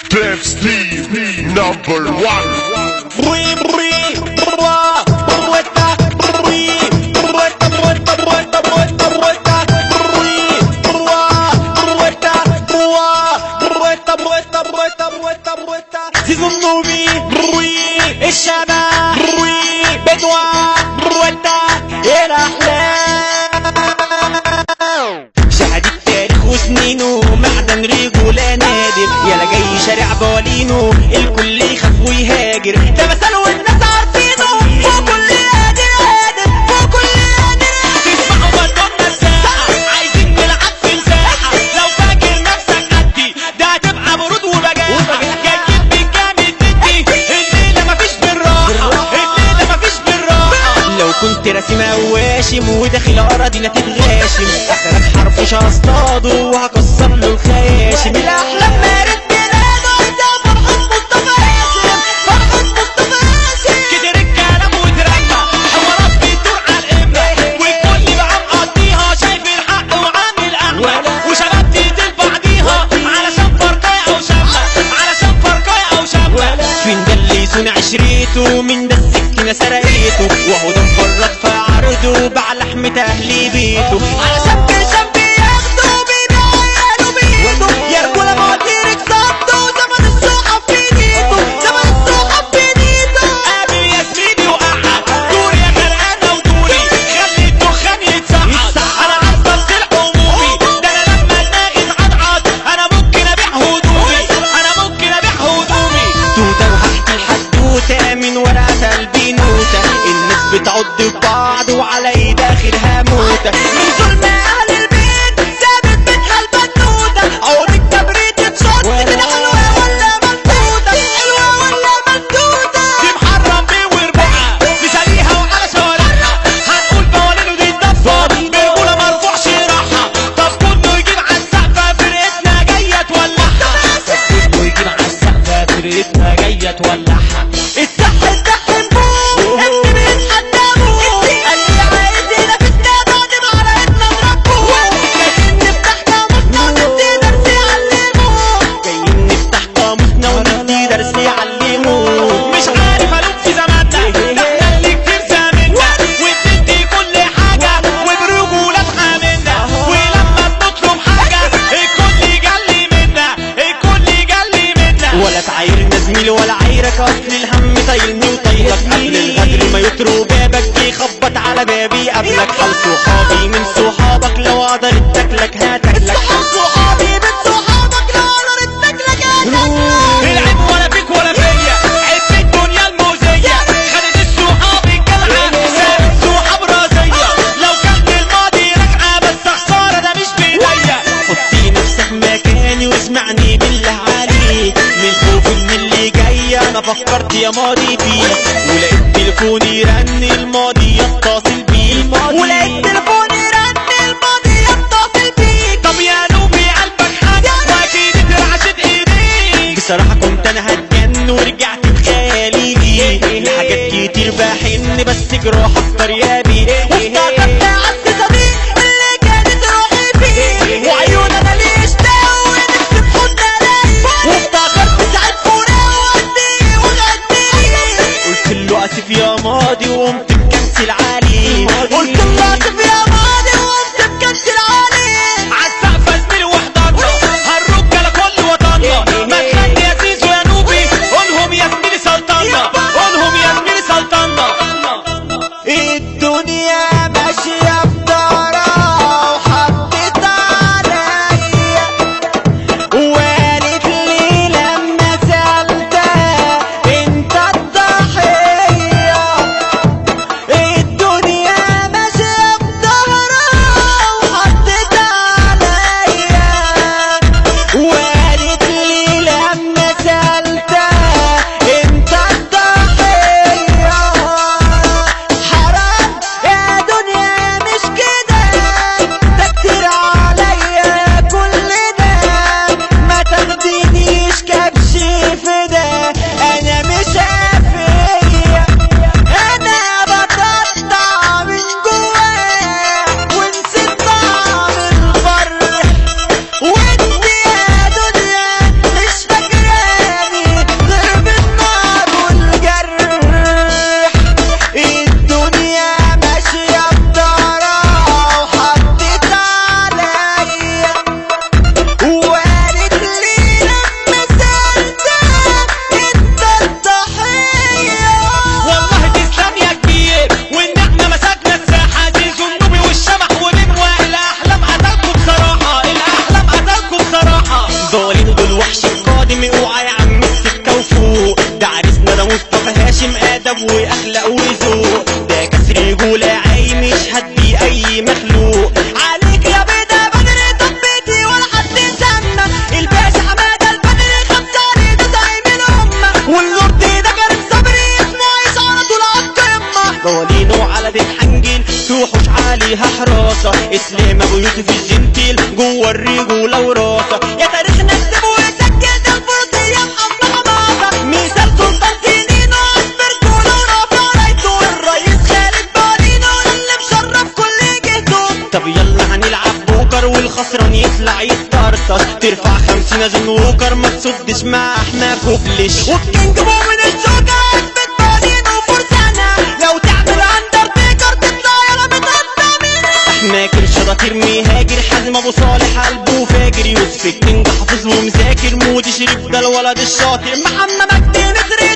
Def Steve, number one. زيزو النوبي الشباب بدوى الأحلام شهد التاريخ وسنينه معدن رجولة نادر يلا جاي شارع بوالينه الكل يخاف ويهاجر ده مثل والناس عارفينه وكل قادر قادر وكل قادر تسمعوا بطلنا الساحة عايزين نلعب في الساحة لو فاكر نفسك قدي ده هتبقى برود وبجاحة جايين بالجامد ندي الليلة مفيش بالراحة الليلة مفيش بالراحة لو كنت راسم واشم وداخل أراضينا تتغاشم آخرك حرفش هصطاده وهكسر له الخياشم الأحلام مارد بلاده ده فرحة مصطفى ياسم فرحة مصطفى ياسم كتر الكلام وترمى حوارات بتدور على الإمة والكل بقى مقضيها شايف الحق وعامل أحمى وشباب تقتل بعضيها علشان فرقاية أو شمة علشان فرقاية أو شمة فين ده اللي يصون عشريته من ده السكينة سرقيته وهو ده مفرط في عرضه باع لحمة أهل بيته علشان كرشان بياخده بيبيع عياله بيده يا رجولة مواتيرك صابته زمن الصحف في ايده زمن الصحف في ايده قابل يا زميلي وقعد دوري يا غرقانة ودوري خلي الدخان يتسحب أنا عارفة العمومي ده أنا لما دماغي اتعضعض أنا ممكن أبيع هدومي أنا ممكن أبيع هدومي توتة وهحكي الحدوتة من ورقة البنوتة الناس بتعض في بعض وعلى ايد اخرها موتة من ظلم اهل البيت سابت بيتها البنوتة عود الكبريت اتشط كده حلوة ولا ملتوتة حلوة ولا ملتوتة دي محرم بيه وربعها نساليها وعلى شوارعها هنقول بوالينه دي الدفة بيقولها مرفوعش راحة طب كله يجيب عالسقفة فرقتنا جاية تولعها كله يجيب عالسقفة فرقتنا جاية تولعها الصح نبوه انت بيتحدموا اللي عايز ينافسنا بعد ما عرقتنا نربوه جايين نفتح قاموسنا وندي درس يعلموه جايين نفتح قاموسنا وندي درس يعلموه مش عارف الوم في زماننا ده احنا اللي كتير زامنا وبندي كل حاجة وبرجولة حاملنا ولما بنطلب حاجة الكل يجلي منا الكل يجلي منا ولا تعايرنا زميلي ولا عايرك اصل الهم طايلني وطايلك قبل الغدر ما يطروا بابك يخبط على بابي قبلك حال صحابي من صحابك لو قدرت تاكلك هتاكلك حال صحابي من صحابك لو قدرت تاكلك هتاكلك العيب ولا فيك ولا فيا عيب في الدنيا المؤذية خدت الصحاب الجدعة سابت صحاب راسية لو كان الماضي راجعة بس خسارة ده مش بايديا حطي نفسك مكاني واسمعني بالله عليك من خوف من اللي جاي انا فكرت يا ماضي فيك ولقيت تليفوني رن الماضي يتصل بيك ولقيت تليفوني رن الماضي يتصل بيك طب يا نوبي قلبك حد واكيد اترعشت ايديك بصراحة كنت انا هتجن ورجعت بخيالي ليك لحاجات كتير بحن بس جراح اكتر يا بيه وافتكرت عز صديق اللي كانت روحي فيه وعيون انا ليه اشتاق ونفسي بحضن الاقي وافتكرت ساعات فراق وقدي وغدي قلت له اسف يا ماضي وقمت مكنسل عليه قلت له اسف يا ماضي وقمت مكنسل عليه عالسقفة زميلي وحضرنا هالرجالة كل وطننا ما تغني يا زيزو يا نوبي قولهم يا زميلي سلطنا قولهم يا زميلي سلطنا الدنيا ماشية بدارها وحطت عليا وقالت لي لما سألتها انت الضحية الدنيا ماشية بدارها وحطت عليا وقالت لي لما ناظم اوعى يا عم السكة وفوق، ده عريسنا ده مصطفى هاشم ادب واخلاق وذوق، ده كسر رجولة عايم يشهد بيه اي مخلوق. عليك يا بيضة بدري طبيتي ولا حد سمى، الباشا حمادة البدري خمسة ده زعيم الامة، واللورد ده كان صبري اسمه عايش على طول عالقمة. موالينه على دين حنجل توحش عليها حراسة، اسلام ابو يوسف الجنتيل جوه الرجولة وراسة، يا تاريخنا اكتب وسجل الفرصية محمد حماسة، مثال سلطان سنينه عصفر كولا ورافع رايته، الرئيس خالد بالينو اللي مشرف كل جهته. طب يلا هنلعب بوكر والخسران يطلع يتطرطش، ترفع 50 زنوكر ما تصدش مع احنا كوبلش، والكينج مؤمن الشوكة اثبت بالينو فرسانة، لو تعمل اندرتيكر تطلع يلا بتقدمين. احنا كرشة ترمي هاجر حازم ابو صالح قلبه فاجر، يوسف الكينج حافظ ومذاكر، مودي شريف ده الولد الشاطر، محمد مجدي نسري